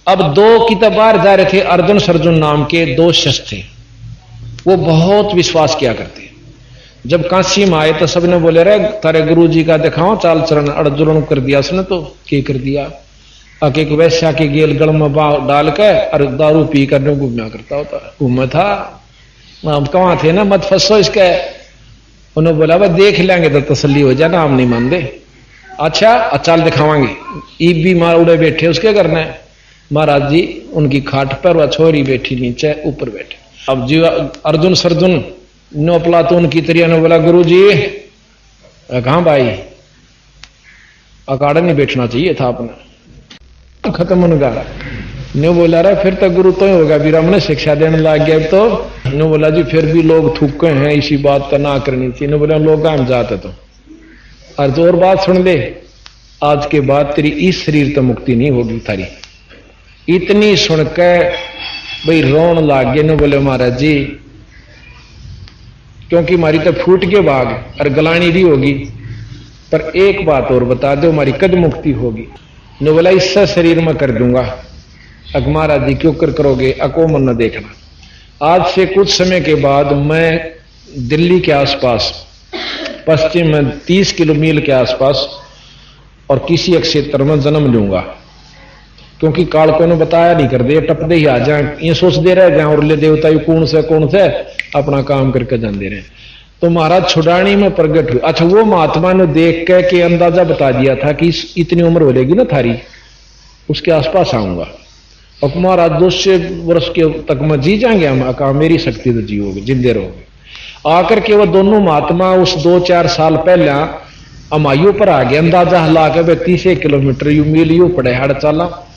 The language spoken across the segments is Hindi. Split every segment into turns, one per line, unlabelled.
अब दो की तो बाहर जा रहे थे, अर्जुन सर्जुन नाम के दो शिष्य थे, वो बहुत विश्वास किया करते। जब काशी में आए तो सबने बोले रे तारे गुरु जी का दिखाओ चाल चरण, अर्जुन कर दिया उसने तो क्या कर दिया, एक वैश्या के गेल गल में डाल के और दारू पी कर घूमया करता होता, घूमा था। हम कहाँ थे ना, मत फंसो इसके। उन्होंने बोला भाई देख लेंगे तो तसल्ली हो जाना, हम नहीं मानते। अच्छा चाल दिखावांगे। ईब भी मार उड़े बैठे, उसके करना है। महाराज जी उनकी खाट पर वह छोरी बैठी नीचे, ऊपर बैठे। अब जी अर्जुन सर्जुन नो प्लातून की तरिया ने बोला गुरु जी कहां भाई, अकाड़ा नहीं बैठना चाहिए था आपने, खत्म उनका। ने बोला रहा फिर तो गुरु तो ही होगा, फिर हमने शिक्षा देने लग गया। तो ने बोला जी फिर भी लोग थूके हैं, इसी बात तो ना करनी चाहिए। ने बोला लोग हम जाते तो और जोर बात सुन ले, आज के बाद तेरी इस शरीर तो मुक्ति नहीं होगी थारी। इतनी सुन के भाई रोन लाग गए। ने बोले महाराज जी क्योंकि हमारी तो फूट के भाग और गलानी भी होगी, पर एक बात और बता दो हमारी कद मुक्ति होगी। ने बोला इससे शरीर में कर दूंगा। अग महाराज जी क्यों कर करोगे, अको मन न देखना। आज से कुछ समय के बाद मैं दिल्ली के आसपास पश्चिम में 30 किलो मील के आसपास और किसी एक क्षेत्र में जन्म लूंगा, क्योंकि कालकों ने बताया नहीं कर दे, टपदे ही आ जाए, ये सोच दे रहे जाए और ले देवता कौन से अपना काम करके जाते रहे। तो महाराज छुड़ानी में प्रगट हुए। अच्छा वो महात्मा ने देख के अंदाजा बता दिया था कि इतनी उम्र हो जाएगी ना थारी, उसके आसपास आऊंगा। और महाराज 200 वर्ष के तक में जी जाएंगे हम, कहा मेरी शक्ति तो जियोगे, जिंदे रहोगे। आकर के वो दोनों महात्मा उस 2-4 साल पहले अमायु पर आ गए। अंदाजा हिला के वे 30 किलोमीटर यू मील यू पड़े हड़ चाला।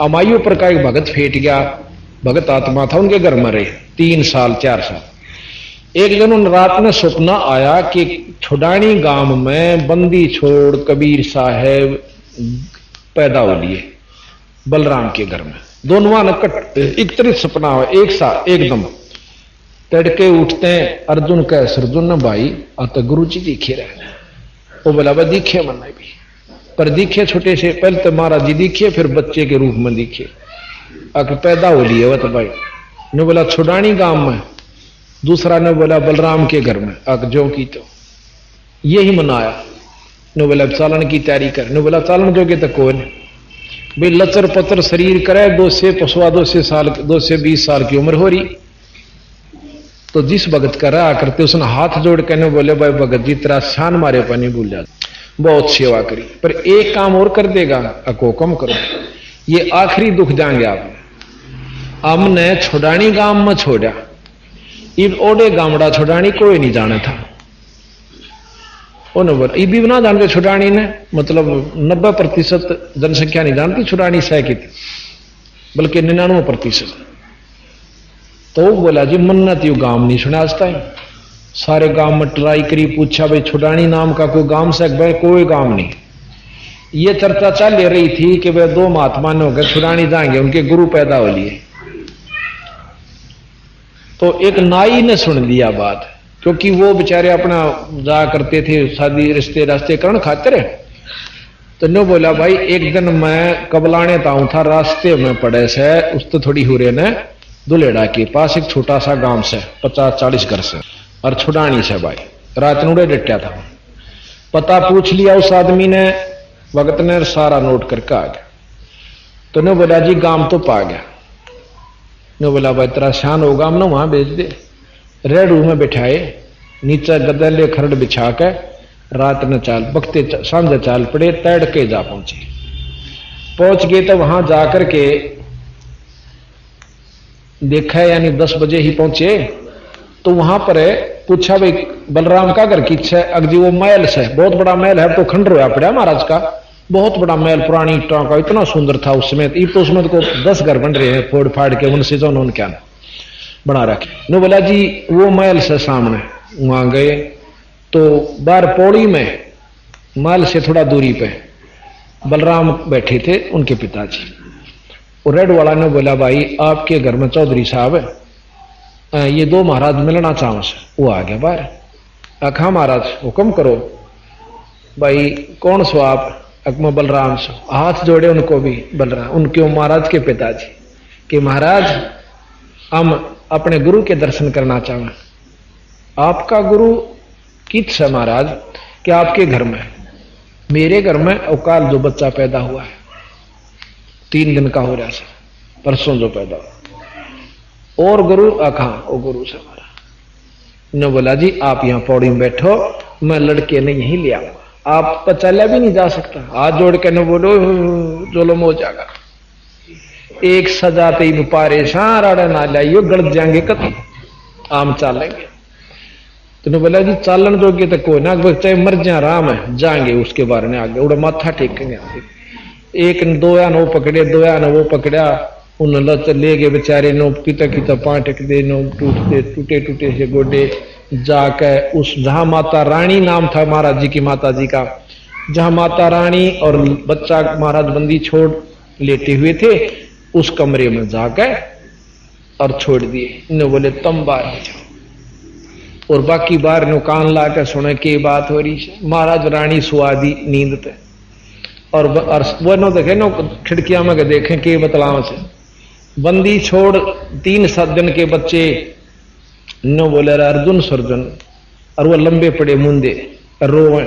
अमायु पर का एक भगत फेट गया, भगत आत्मा था, उनके घर में रहे 3 साल 4 साल। एक दिन उन रात में सपना आया कि छुड़ानी गांव में बंदी छोड़ कबीर साहेब पैदा हो लिए बलराम के घर में। दोनों ने एक तरह सपना हुआ, एक साथ एकदम तड़के उठते हैं। अर्जुन कह सर्जुन न भाई आता गुरु जी दिखे रहे। वो बोला भाई दिखे मन भी, पर दिखे छोटे से, पहले तो महाराज जी दिखे, फिर बच्चे के रूप में दिखे। आके पैदा हो लिए वह तो भाई ने बोला छुड़ानी गांव में, दूसरा ने बोला बलराम के घर में। आग जो की तो यही मनाया। ने बोला चालन की तैयारी कर। ने बोला चालन जोगे तो कौन भाई लचर पचर शरीर करे, 220 साल की उम्र हो रही। तो जिस भगत का रहा करते उसने हाथ जोड़ के ने बोले भाई भगत जी तेरा शान मारे पर नहीं भूल जाता, बहुत सेवा करी, पर एक काम और कर देगा, अको कम करो, ये आखिरी दुख जाएंगे आप। हमने छुड़ानी गांव में छोड़ा, इब ओडे गामड़ा छुड़ानी कोई नहीं जाना था। ये भी ना जानते छुड़ानी ने, मतलब 90% जनसंख्या नहीं जानती छुड़ानी सह की थी, बल्कि 99%। तो बोला जी मन्नत यू गांव नहीं सुना आज तक। सारे गांव में ट्राई करी, पूछा भाई छुड़ानी नाम का कोई गांव से, भाई कोई गांव नहीं। ये चर्चा चल रही थी कि वे 2 महात्मा ने होकर छुड़ानी जाएंगे, उनके गुरु पैदा हो लिए। तो एक नाई ने सुन लिया बात, क्योंकि वो बेचारे अपना जा करते थे शादी रिश्ते रास्ते करण खातिर। तो ने बोला भाई एक दिन मैं कबलाने ताऊं था, रास्ते में पड़े से उस तो थोड़ी हुरे ने दुलेड़ा के पास एक छोटा सा गांव से 50-40 घर से और छुड़ानी से भाई रात नूड़े डटा था। पता पूछ लिया उस आदमी ने, भगत ने सारा नोट करके आ गया। तो ने बोला जी गांव तो पा गया। ने बोला भाई तेरा शान होगा, हम ना वहां भेज दे। रेड़ू में बिठाए, नीचे गदले खरड़ बिछा के रात में चाल बकते सांझे चाल पड़े, तड़के जा पहुंच गए। तो वहां जाकर के देखा, यानी 10 बजे ही पहुंचे। तो वहां पर पूछा भाई बलराम का घर की इच्छा है। अगजी वो महल से, बहुत बड़ा महल है, तो खंड रोया पड़ा महाराज का, बहुत बड़ा महल पुरानी ईंटों का, इतना सुंदर था उस समय। तो उसमें को 10 घर बन रहे हैं फोड़ फाड़ के, उनसे जो उन्होंने क्या बना रखे। नो बोला जी वो महल से सामने वहां गए तो बाहर पौड़ी में महल से थोड़ा दूरी पे बलराम बैठे थे, उनके पिताजी। और रेड वाला ने बोला भाई आपके घर में चौधरी साहब ये 2 महाराज मिलना चाहो से। वो आ गया बाहर। आखा महाराज हुक्म करो। भाई कौन सो आप? अकमा बलराम से हाथ जोड़े उनको भी बलराम, उनके महाराज के पिताजी कि महाराज हम अपने गुरु के दर्शन करना चाहें। आपका गुरु किस है महाराज? कि आपके घर में, मेरे घर में अवकाल जो बच्चा पैदा हुआ है 3 दिन का हो रहा है, परसों जो पैदा हुआ। और गुरु कहां? वो गुरु से हमारा ने बोला जी आप यहां पौड़ी में बैठो, मैं लड़के ने यहीं ले आऊंगा। आप पर चला भी नहीं जा सकता, हाथ जोड़ के न बोलो जोलम हो जाएगा। एक सजाते ही पारे सारा ना लाइयो गलत जाएंगे कत आम चालेंगे। तो बोला जी चालन जोगे तो कोई ना, चाहे मर जा आराम है, जाएंगे उसके बारे में आगे उड़ा माथा टेकेंगे। एक दो या नो पकड़े, दो या वो पकड़ा, उन लत ले गए बेचारे नो किता किता पाटक दे नो टूटे टूटे से गोडे जाके उस जहां माता रानी नाम था महाराज जी की माता जी का, जहां माता रानी और बच्चा महाराज बंदी छोड़ लेटे हुए थे उस कमरे में जाकर और छोड़ दिए। इन्होंने बोले तुम बाहर जाओ, और बाकी बाहर नो कान ला के सुने के बात हो रही है। महाराज रानी सुआदी नींद पे और वो नो देखे नो खिड़कियां में देखें के बतलाव से बंदी छोड़ 3-7 दिन के बच्चे नो बोले अर्जुन सर्जन, और वो लंबे पड़े मुंदे रोए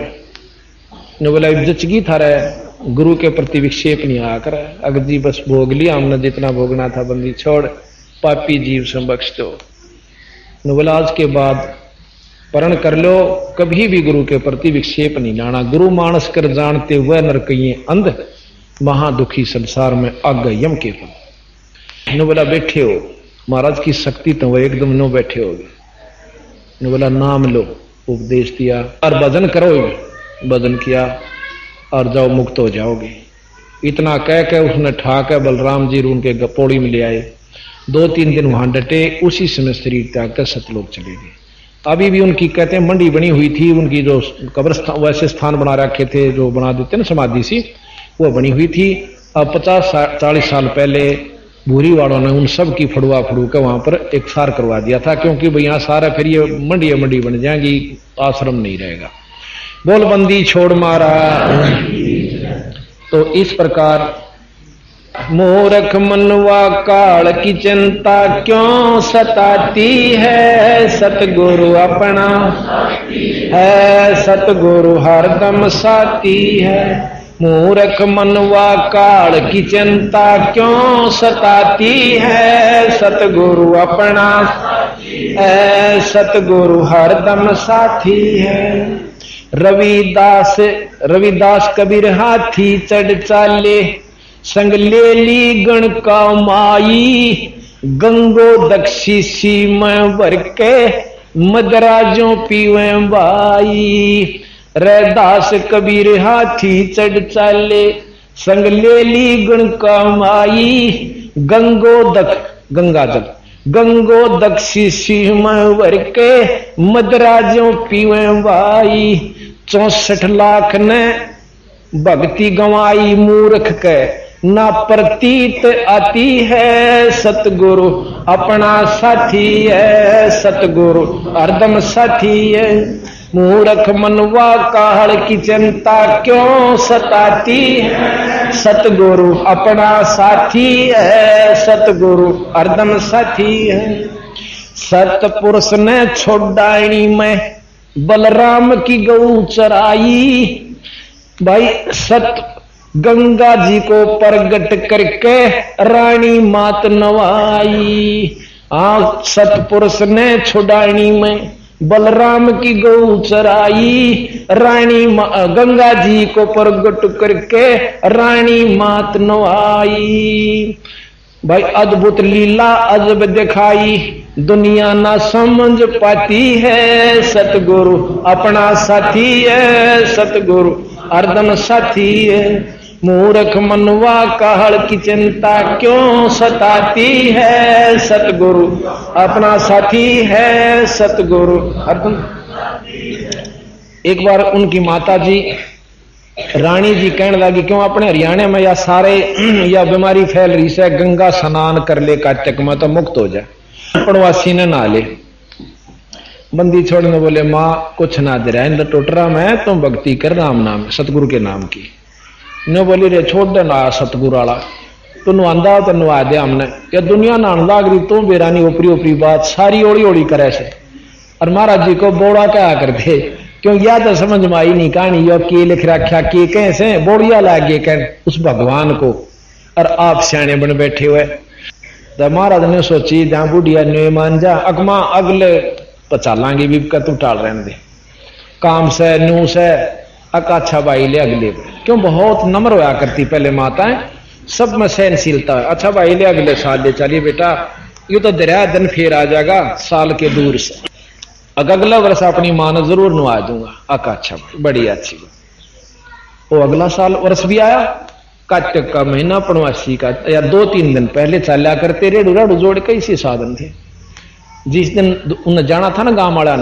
नो बोला जचगी था रहे गुरु के प्रति विक्षेप नहीं आकर अगर जी बस भोग लिया हमने जितना भोगना था, बंदी छोड़ पापी जीव से बख्श दो। नो बोला आज के बाद परण कर लो, कभी भी गुरु के प्रति विक्षेप नहीं लाना। गुरु मानस कर जानते हुए नरकइये अंध, महादुखी संसार में अग यम के फल। नो बोला बैठे हो, महाराज की शक्ति तो वो एकदम नो बैठे हो। नो बोला नाम लो, उपदेश दिया और भजन करो। भजन किया और जाओ मुक्त हो जाओगे। इतना कह के उसने ठाके बलराम जी उनके पौड़ी में ले आए। 2-3 दिन वहां डटे, उसी समय शरीर त्याग कर सतलोक चले गए। अभी भी उनकी कहते हैं मंडी बनी हुई थी, उनकी जो कब्रस्थान वैसे स्थान बना रखे थे जो बना देते ना समाधि सी, वो बनी हुई थी। अब 50-40 साल पहले भूरी वालों ने उन सब की फड़ुआ फड़ू के वहां पर एक सार करवा दिया था, क्योंकि भाई यहाँ सारा फिर ये मंडी बन जाएगी, आश्रम नहीं रहेगा। बोल बंदी छोड़ मारा। तो इस प्रकार मूर्ख मनवा काल की चिंता क्यों सताती है, सतगुरु अपना है, सतगुरु हरदम साथी है। मूर्ख मनवा काल की चिंता क्यों सताती है, सतगुरु अपना है, सतगुरु हरदम साथी है। रविदास कबीर हाथी चढ़ चाले, संग ले ली गण का माई, गंगो दक्षी सी में भर के मदराजों पीवे बाई। रैदास कबीर हाथी चढ़ चाले, संग ले ली गण का माई, गंगो दक्षी सी में भर के मदराजों पीवे बाई। 64 लाख ने भक्ति गंवाई मूर्ख के ना प्रतीत आती है, सतगुरु अपना साथी है, सतगुरु हरदम साथी है। मूर्ख मनवा काल की चिंता क्यों सताती है, सतगुरु अपना साथी है, सतगुरु हरदम साथी है। सतपुरुष ने छोड़ाई में बलराम की गऊ चराई, भाई सत गंगा जी को प्रगट करके रानी मात नवाई। सतपुरुष ने छुड़ानी में बलराम की गऊ चराई, रानी गंगा जी को प्रगट करके रानी मात नवाई। भाई अद्भुत लीला अजब दिखाई, दुनिया ना समझ पाती है, सतगुरु अपना साथी है, सतगुरु हरदम साथी है। मूर्ख मनवा काल की चिंता क्यों सताती है, सतगुरु अपना साथी है, सतगुरु हरदम। एक बार उनकी माता जी रानी जी कहने लगी क्यों अपने हरियाणा में या सारे या बीमारी फैल रही से, गंगा स्नान कर ले काटक में तो मुक्त हो जाए, पड़वासी ने नहा ले। बंदी छोड़ने बोले माँ कुछ ना दे रहा है टोटरा में, तुम भक्ति कर राम नाम सतगुरु के नाम की। नो बोली रे छोड़ दे ना सतगुरु वाला, तो नुआंदा तो नुआ दे हमने, या दुनिया नान लाग रही तो बेरानी ओपरी ओपरी बात सारी ओड़ी ओड़ी करे से। और महाराज जी को बोड़ा क्या करते, क्यों या तो समझ में आई नहीं कहानी, यो के लिख रखा के कैसे बोड़िया लागे कह उस भगवान को, और आप सियाने बन बैठे हुए। तो महाराज ने सोची जहां बुढ़िया ने मान जा अगमा अगले पचालांगे भी का तू टाल रहने दे, काम से नू से अच्छा भाई ले अगले, क्यों बहुत नम्र होया करती पहले माताएं, सब में सहनशीलता। अच्छा भाई ले अगले साल ले चलिए बेटा, ये तो दरिया दिन फिर आ जाएगा साल के दूर से, अगला वर्ष अपनी मां ने जरूर नुआ दूंगा। अका अच्छा भाई बड़ी अच्छी बात। वो अगला साल वर्ष भी आया, काटक का महीना पनवासी का या 2-3 दिन पहले चला करते रेड़ू राड़ू जोड़ के इसी साधन थे। जिस दिन उन्हें जाना था ना गांव वाला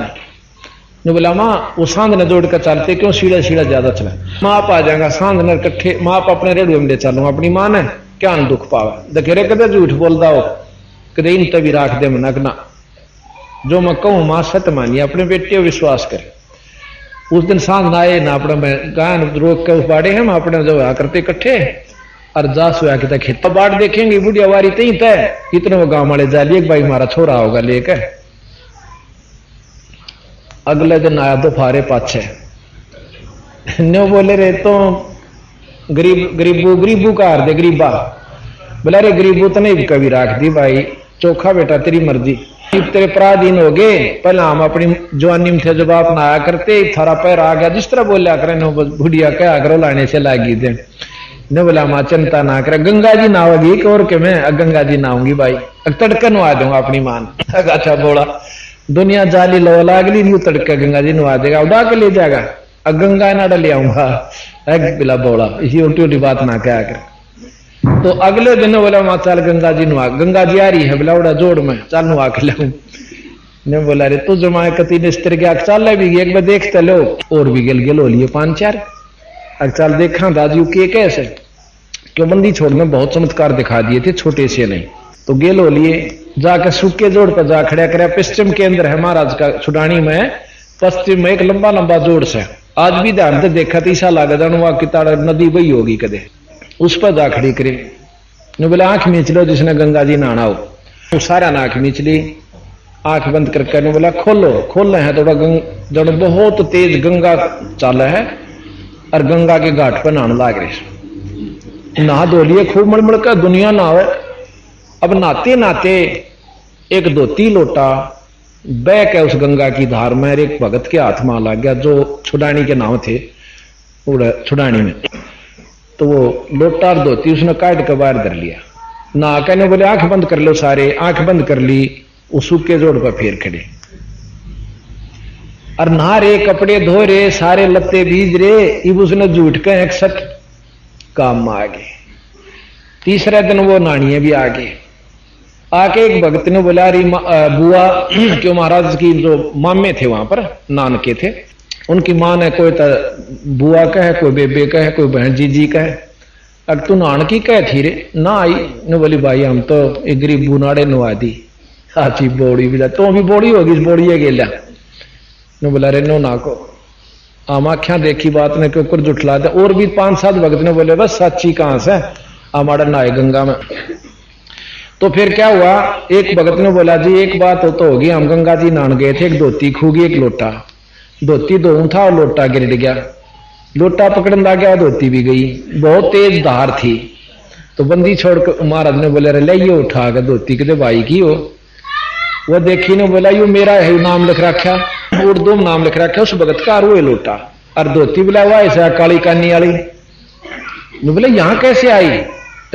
ने बोला माँ वो सांध ने जोड़ कर चलते, क्यों सीढ़ा सीढ़ा ज्यादा चला, माँ आप आ जाएगा सांध ने कट्ठे, माँ आप अपने रेडियो में ले चलूंगा अपनी माँ ने क्या न दुख पावे। दखेरे कदे झूठ बोलता हो, कदे इन तभी राख दे मनक ना, जो मैं कहूं माँ सत्य मानिए, अपने बेटे विश्वास करे। उस दिन सांध ना आए ना अपने गान रोक के उस बाड़े हम अपने जो करते इकट्ठे और जास हुआ कि खेत बाढ़ देखेंगे बुढ़िया वारी तई तय, इतने वो गांव वाले जालिए भाई हमारा छोरा होगा लेकर। अगले दिन आया तो फारे पाछे न्यो बोले रे तो गरीबू का हार दे गरीबा, बोला रे गरीबू तो नहीं कभी राख दी भाई, चोखा बेटा तेरी मर्जी, तेरे पराधीन हो गए, पहले हम अपनी जवानी में थे जब आप ना आया करते थारा पैर आ गया, जिस तरह बोलिया करे नो बुढ़िया क्या करो लाने से लागी दे। ने बोला माँ चिंता ना करे, गंगा जी नहाओगी और के मैं गंगा जी नहाऊंगी भाई, तड़का नुआ दूंगा अपनी मान। अच्छा बोला दुनिया जाली लो लागली नहीं, तड़का गंगा जी नुआ देगा, उड़ा के ले जाएगा, गंगा ना ले आऊंगा बिला बोला, इसी उल्टी उल्टी बात ना क्या कर। तो अगले दिन बोला माँ चल गंगा जी नुआ, गंगा जी आ रही है बोला उड़ा जोड़ में चल नुआ के लाऊं। ने बोला रे तू जमाए कती ने स्त्री के चल भी एक बार देखते लो, और भी गिल गिल हो लिए 5-4, चल देखा दाजू के कैसे, क्यों बंदी छोड़ने बहुत चमत्कार दिखा दिए थे छोटे से नहीं, तो गेल हो लिए जाकर सूखे जोड़ पर जा खड़ा करे। पश्चिम के अंदर है महाराज का छुडानी में, पश्चिम में एक लंबा लंबा जोड़ से, आज भी ध्यान से देखा तो ईसा लागे जान वहां की ताड़ नदी बही होगी कदे, उस पर जा खड़ी करे। ने बोले आंख मींच लो जिसने गंगा जी नहाना हो, तो सारा ने आंख मींच ली, आंख बंद करके ने बोला खोलो, खोलना है थोड़ा जड़ बहुत तेज गंगा चाल है और गंगा के घाट पर नहाने लाग रहे, नहा धो लिए खूब मड़मड़ का दुनिया नहावे। अब नहाते नहाते एक धोती लोटा बह के उस गंगा की धार में एक भगत के हाथ में लग गया, जो छुडानी के नाम थे छुडानी में, तो वो लोटा और धोती उसने काट के बाहर धर लिया। नहा कहने बोले आंख बंद कर लो सारे, आंख बंद कर ली, उस सूखे जोड़ पर फेर खड़े और नहा रे, कपड़े धो रे, सारे लत्ते बीज रे, इब उसने झूठ के एक सच काम में आ गए। तीसरे दिन वो नानिये भी आ गए, आके एक भक्त ने बोला रही बुआ, क्यों महाराज की जो मामे थे वहां पर नानके थे, उनकी मां ने कोई बुआ कहे, कोई बेबे कहे, कोई बहन जीजी कहे, अब तू नान की कह थी रे ना आई। ने बोली भाई हम तो एक गरीब बुनाड़े नुआ दी, हाची बोड़ी भी तो भी बोड़ी होगी बोड़ी है गेला। ने बोला रे नो ना को आम आख्या देखी बात ने के ऊपर जुटला दे। और भी 5-7 भक्त ने बोले बस सच्ची कहां से हमारा नहाए गंगा में। तो फिर क्या हुआ, एक भगत ने बोला जी एक बात तो होगी, हम गंगा जी नहान गए थे, एक धोती खूगी एक लोटा, धोती धोऊं था और लोटा गिर गया, लोटा पकड़न लग गया, धोती भी गई, बहुत तेज धार थी। तो बंदी छोड़कर महाराज ने बोले ले ये उठा के धोती के भाई की हो, वो देखी ने बोला यू मेरा है, नाम लिख रखा उर्दू में नाम लिख रखा उस भगत का, वो लोटा और धोती बोला हुआ ऐसा काली कानी वाली। बोले यहां कैसे आई,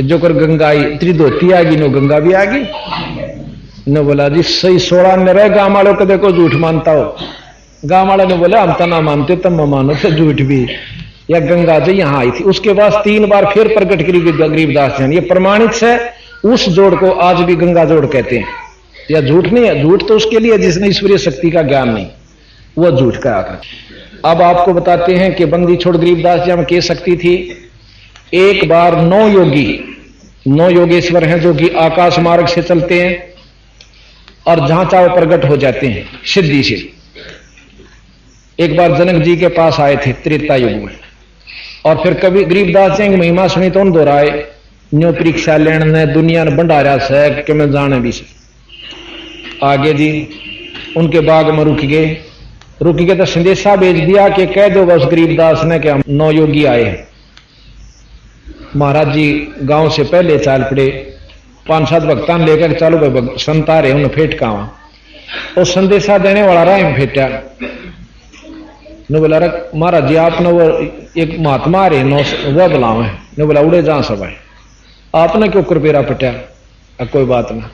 जो कर गंगा आई, तेरी धोती आ गई नो गंगा भी आ गई। ने बोला जी सही 16 में रहे, गांव वालों को देखो झूठ मानता हो। गांव वाले ने बोला हम तो ना मानते, तब मानो तो झूठ भी, या गंगा जी यहां आई थी। उसके बाद 3 बार फिर प्रकट करी गरीबदास जी, ये प्रमाणित है, उस जोड़ को आज भी गंगा जोड़ कहते हैं, या झूठ नहीं है, झूठ तो उसके लिए जिसने ईश्वरीय शक्ति का ज्ञान नहीं, वो झूठ का आकर। अब आपको बताते हैं कि बंदी छोड़ गरीबदास जी में क्या शक्ति थी। एक बार 9 योगेश्वर हैं जो कि आकाश मार्ग से चलते हैं और जहां चाहो प्रकट हो जाते हैं सिद्धि से। एक बार जनक जी के पास आए थे त्रेता युग में, और फिर कभी गरीबदास जी की महिमा सुनी तो उन दोहराए न्यो परीक्षा लेने ने दुनिया ने भंडारा से कि मैं जाने भी से आगे जी उनके बाग में रुक गए तो संदेशा भेज दिया कि कह दो बस गरीबदास ने कि हम 9 योगी आए हैं। महाराज जी गांव से पहले चाल पड़े, 5-7 भक्तान लेकर चालू भाई संत आ रहे उन्हें फेट कहा और संदेशा देने वाला राय में फेटा ने बोला महाराज जी आपने वो एक महात्मा आ रहे वह बुलाओ है ने बोला उड़े जहां सब है आपने क्यों कृपेरा पटा कोई बात ना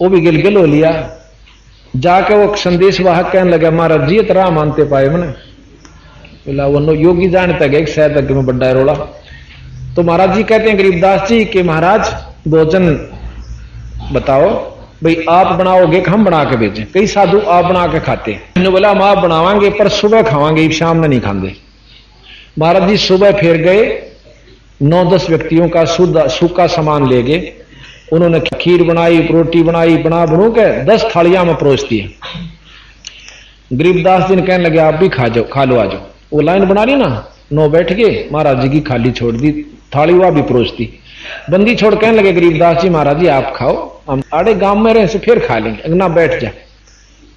वो भी गिलगिल हो लिया जाके वो संदेश वाहक कहने लगा महाराज जी इतना मानते पाए मैंने बोला वो योगी जानता गया शायद अगे में बड्डा रोला। तो महाराज जी कहते हैं गरीबदास जी कि महाराज भोजन बताओ भाई आप बनाओगे कि हम बना के भेजें। कई साधु आप बना के खाते हैं। ने बोला हम आप बनावांगे पर सुबह खावांगे शाम में नहीं खाते। महाराज जी सुबह फिर गए 9-10 व्यक्तियों का सूखा सामान ले गए। उन्होंने खीर बनाई रोटी बनाई बनू के 10 थालियां में परोस दिए। गरीबदास जी ने कहने लगे आप भी खा लो आ जाओ। वो लाइन बना ली ना 9 बैठ गए महाराज जी की खाली छोड़ दी थाली वह भी परोस दी। बंदी छोड़ कहने लगे गरीबदास जी महाराज जी आप खाओ हम आड़े गांव में रहे से फिर खा लेंगे ना बैठ जा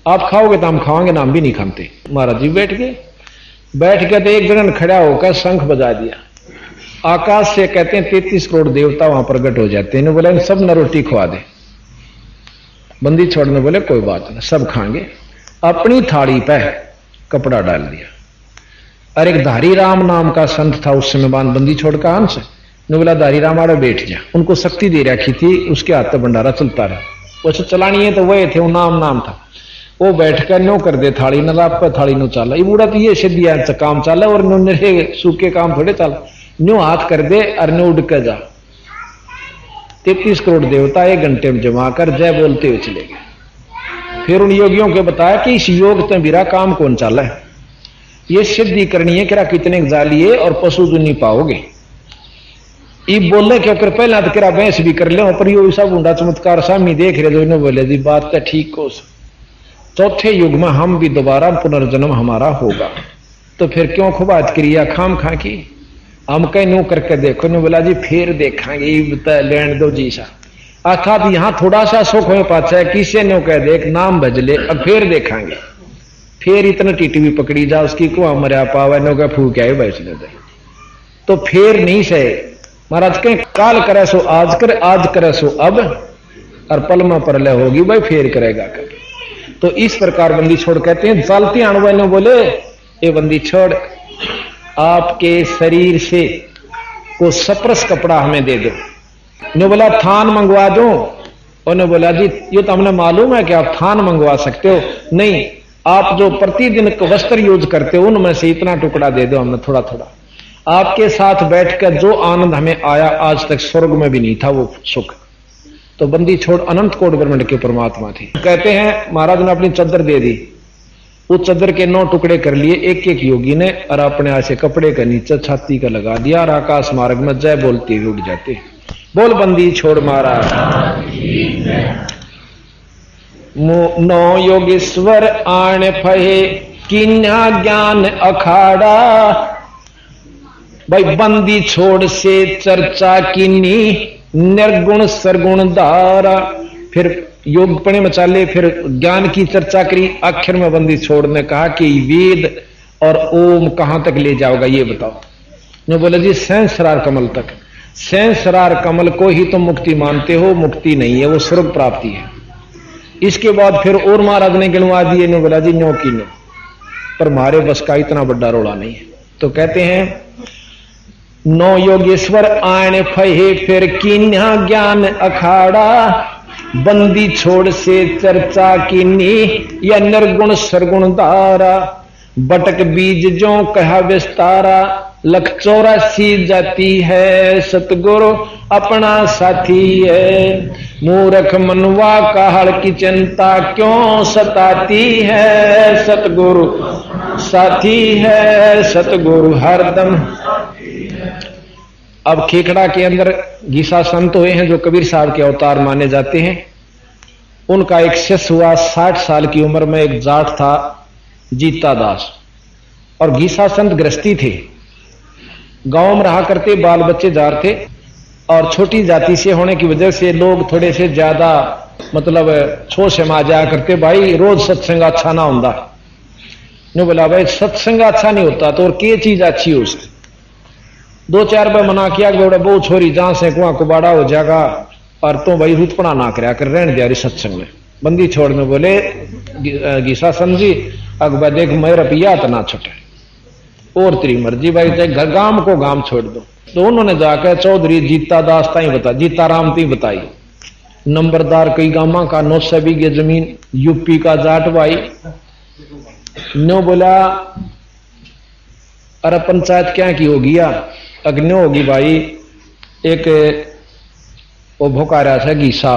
आप खाओगे तो हम खाओगे ना हम भी नहीं खाते। महाराज जी बैठ गए तो एक जगह खड़ा होकर शंख बजा दिया। आकाश से कहते हैं 33 करोड़ देवता वहां प्रकट हो जाते हैं। बोले इन सब न रोटी खवा दे। बंदी छोड़ने बोले कोई बात नहीं सब खाएंगे। अपनी थाली पे कपड़ा डाल दिया और एक धारी राम नाम का संत था उस समय बंदी छोड़ का हंस ने बोला धारी राम आड़े बैठ जा। उनको शक्ति दे रखी थी उसके हाथ में भंडारा चलता रहा वैसे चलानी है तो वह थे वो नाम था। वो बैठ कर नो कर दे थाली न लाप पर थाली नो चाला ये बूढ़ा तो ये सिद्धिया काम चाला और नो सूखे काम थोड़े चाला न्यू हाथ कर दे और न्यू उड़ कर जा। 33 करोड़ देवता 1 घंटे में जमा कर जय बोलते हुए चले गए। फिर उन योगियों को बताया कि इस योग तो मेरा काम कौन चाला है ये सिद्धि करनी है कि कितने जालिए और पशु जो नहीं पाओगे। ये बोले क्योंकि पहला तो किरा भैंस भी कर ले पर यो सब ऊंडा चमत्कार सामी देख रहे जो इन्होंने बोले जी बात तो ठीक हो। चौथे युग में हम भी दोबारा पुनर्जन्म हमारा होगा तो फिर क्यों खुबात क्रिया खाम खा की हम कहीं नो करके देखो ने बोला जी फिर देखेंगे लेन दो जी सा अर्थात यहां थोड़ा सा सुख हो पाचा किसी ने कह दे नाम भजले अब फिर देखेंगे फिर इतना टीटी भी पकड़ी जा उसकी को मरिया पावा नो का फूक आए बैठने दे तो फिर नहीं सहे। महाराज कहीं काल करे सो आज करे सो अब और पलमा परलय होगी भाई फिर करेगा कर। तो इस प्रकार बंदी छोड़ कहते हैं चालती अणुवा ने बोले ये बंदी छोड़ आपके शरीर से को सप्रस कपड़ा हमें दे दो। ने बोला थान मंगवा दो। उन्होंने बोला जी ये तो हमने मालूम है कि आप थान मंगवा सकते हो नहीं आप जो प्रतिदिन वस्त्र यूज करते हो उनमें से इतना टुकड़ा दे दो हमें थोड़ा थोड़ा। आपके साथ बैठकर जो आनंद हमें आया आज तक स्वर्ग में भी नहीं था वो सुख। तो बंदी छोड़ अनंत कोट ब्रह्मांड के परमात्मा थे। कहते हैं महाराज ने अपनी चद्दर दे दी उस चद्दर के 9 टुकड़े कर लिए एक योगी ने और अपने ऐसे कपड़े का नीचे छाती का लगा दिया और आकाश मार्ग में जय बोलते हुए उड़ जाते। बोल बंदी छोड़ महाराज 9 योगेश्वर आण फहे किन्या ज्ञान अखाड़ा। भाई बंदी छोड़ से चर्चा किन्नी निर्गुण सरगुण धारा। फिर योगपणे मचाले फिर ज्ञान की चर्चा करी। आखिर में बंदी छोड़ ने कहा कि वेद और ओम कहां तक ले जाओगा ये बताओ। ने बोले जी सहस्रार कमल तक। सहस्रार कमल को ही तुम मुक्ति मानते हो मुक्ति नहीं है वो स्वर्ग प्राप्ति है। इसके बाद फिर और महाराज ने गिनवा दिए। ने बोला जी नो की नो पर हमारे बस का इतना बड़ा रोड़ा नहीं है। तो कहते हैं 9 योगेश्वर आने फहे फिर किन्या ज्ञान अखाड़ा। बंदी छोड़ से चर्चा कीनी या निर्गुण सरगुण धारा। बटक बीज जो कहा विस्तारा 184 जाती है सतगुरु अपना साथी है। मूर्ख मनवा काहल की चिंता क्यों सताती है। सतगुरु साथी है सतगुरु हरदम। अब खेखड़ा के अंदर गीसा संत हुए हैं जो कबीर साहब के अवतार माने जाते हैं। उनका एक शिष्य हुआ 60 साल की उम्र में एक जाट था जीता दास और गीसा संत गृहस्थी थे। गांव में रहा करते, बाल बच्चे जार थे और छोटी जाति से होने की वजह से लोग थोड़े से ज्यादा मतलब छो से मा जाया करते, भाई रोज सत्संग अच्छा ना होता। ने बोला भाई सत्संग अच्छा नहीं होता तो और क्या चीज अच्छी हो उससे। 2-4 बार मना किया कि बेटा बहु छोरी जहां से कुआं कुबाड़ा हो जाएगा और तो भाई रुतपड़ा ना कराया कर, रहने दिया सत्संग में। बंदी छोड़ में बोले गीसा समझी अकबर देख मेरा पिया तो ना छुटे और तेरी मर्जी भाई, चाहे गांव को गांव छोड़ दो। तो उन्होंने जाकर चौधरी जीता दास ताई बता, जीता राम ती बताई, नंबरदार कई गांव का 900 बीघे जमीन, यूपी का जाट भाई। नो बोला अरे पंचायत क्या की होगी या अग्नि होगी भाई, एक वो भोकारा था गीसा,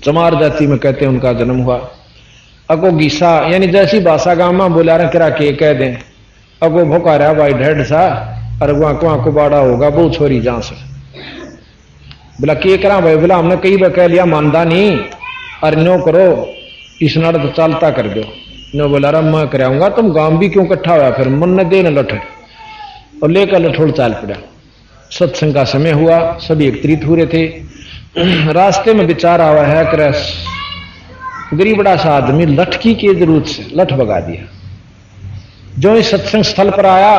चमार जाति में कहते हैं उनका जन्म हुआ। अको गीसा यानी जैसी भाषा गांव में बोला रहे करा के कह दें, अको भोकारा भाई ढेड सा और वहां कुआं कुबाड़ा होगा बहु छोरी जहां से। बोला के करा भाई, बोला हमने कई बार कह लिया मानदा नहीं, और नो करो इस नड़ तो चालता कर दो। नो बोला रहा मैं कराऊंगा, तुम गांव भी क्यों इकट्ठा हुआ, फिर मन न दे न लठ, और लेकर लठोड़ चाल पड़ा। सत्संग का समय हुआ, सभी एकत्रित हो रहे थे। रास्ते में विचार आवा है क्रस गरीबड़ा सा आदमी लठकी की जरूरत से लठ भगा दिया। जो इस सत्संग स्थल पर आया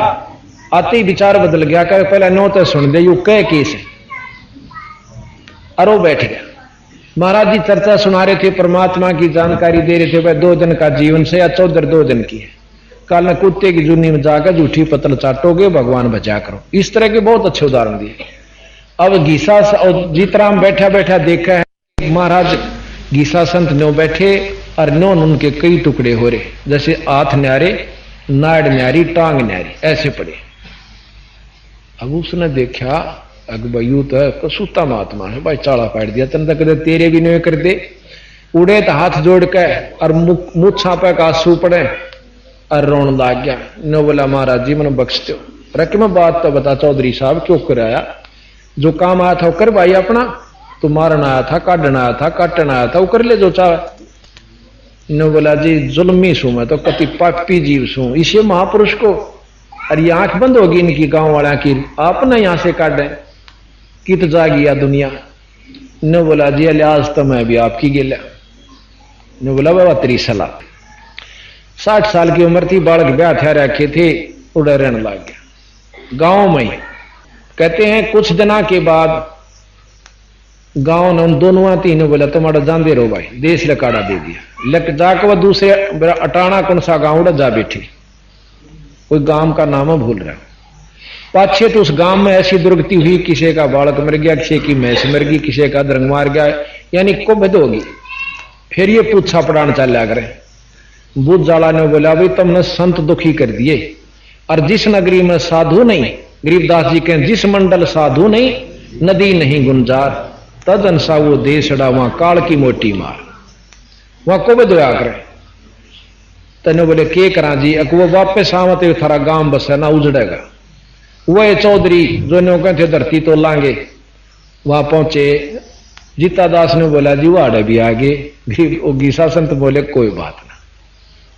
आते ही विचार बदल गया, कहे पहले नो तो सुन दे यू कह केस है, अरो बैठ गया। महाराज जी चर्चा सुना रहे थे, परमात्मा की जानकारी दे रहे थे, भाई 2 दिन का जीवन से या 14 2 दिन की है, कल न कुत्ते की जूनी में जाकर झूठी पतल चाटोगे, भगवान बचा करो। इस तरह के बहुत अच्छे उदाहरण दिए। अब गीसा और जीतराम बैठा बैठा देखा है महाराज गीसा संत नो बैठे और नो उनके कई टुकड़े हो रहे, जैसे हाथ न्यारे, नाड़ न्यारी, टांग न्यारी, ऐसे पड़े। अब उसने देखा अगबयू तो कसूता महात्मा है भाई, चाड़ा पाट दिया तन तक तेरे भी नहीं कर दे। उड़े तो हाथ जोड़ के और मुछा पे का आंसू पड़े और रोन लाग गया। नो बोला महाराज जी मैंने बख्श दो, रख मैं बात तो बता चौधरी साहब क्यों कराया, जो काम आया था वो कर भाई अपना, तो मारना आया था, काटना आया था, काटना आया था, वो कर ले जो चाहे। नो बोला जी जुल्मी सू मैं तो कति पापी जीव सू, इसे महापुरुष को, अरे आंख बंद होगी इनकी गांव वाला की, आप ना यहां से काट दें कित जा गया दुनिया। नो बोला जी लिहाज तो मैं भी आपकी गिला। नो बोला बाबा तेरी सलाह। 60 साल की उम्र थी, बालक ब्याह थे रखे थे, उड़े रहने लग गया गांव में। कहते हैं कुछ दिना के बाद गांव ने उन दोनों तीनों बोला तुम्हारा जान रहो भाई, देश लकाड़ा दे दिया। लक जाकर वह दूसरे अटाना कौन सा गांव जा बैठी, कोई गांव का नाम भूल रहा। पाछे तो उस गांव में ऐसी दुर्गति हुई, किसी का बालक मर गया, किसी की मैस मर गई, किसी का दरंग मार गया, यानी कुबद होगी। फिर ये पूछा पड़ान चल लिया करें। बुद्ध जाला ने बोला भाई तुमने संत दुखी कर दिए, और जिस नगरी में साधु नहीं, गरीबदास जी कहें जिस मंडल साधु नहीं, नदी नहीं गुंजार, तदन सा वो देशड़ा वहां काल की मोटी मार, वहां कुबद होया करे। तेने बोले के करा जी, वो वापस आवते थारा गांव बसे ना उजड़ेगा। वह चौधरी जो ने कहते धरती तो लांगे, वहां पहुंचे। जीता दास ने बोला जी वाड़े भी आगे। गीसा संत बोले कोई बात ना,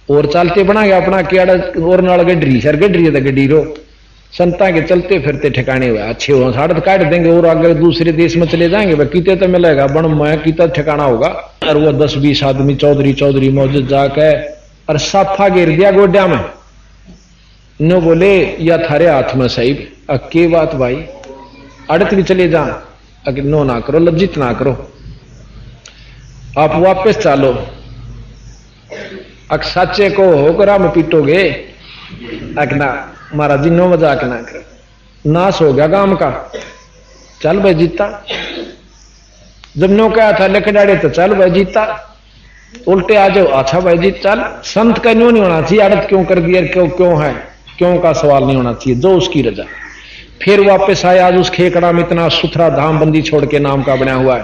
और चलते बना गया अपना केड़ा और नाल गड्ढरी सर गड्ढरी तो गड्ढी रो संता के चलते फिरते ठिकाने हुए अच्छे हो, साढ़े काट देंगे और अगर दूसरे देश में चले जाएंगे वह कीते तो मिलेगा, बन मैं कीता ठिकाना होगा। और वो 10-20 आदमी चौधरी चौधरी मौजूद जाके और साफा गिर दिया गोड्या में। नो बोले या थारे हाथ में साहिब, के बात भाई अड़त भी चले जा, नो ना करो, लज्जित ना करो, आप वापस चालो, अक साचे को होकर हम पीटोगे, अकना महाराज जी नो मजाक ना कर, नाश हो गया गांव का, चल भाई जीता। जब नो कहा था लकड़ाड़े तो चल भाई जीता, उल्टे आ जाओ अच्छा भाई जी चल। संत का न्यों नहीं होना चाहिए, अड़त क्यों कर दिया, क्यों है, क्यों का सवाल नहीं होना चाहिए, जो उसकी रजा। फिर वापस आया, आज उस खेकड़ा में इतना सुथरा धाम बंदी छोड़ के नाम का बना हुआ है,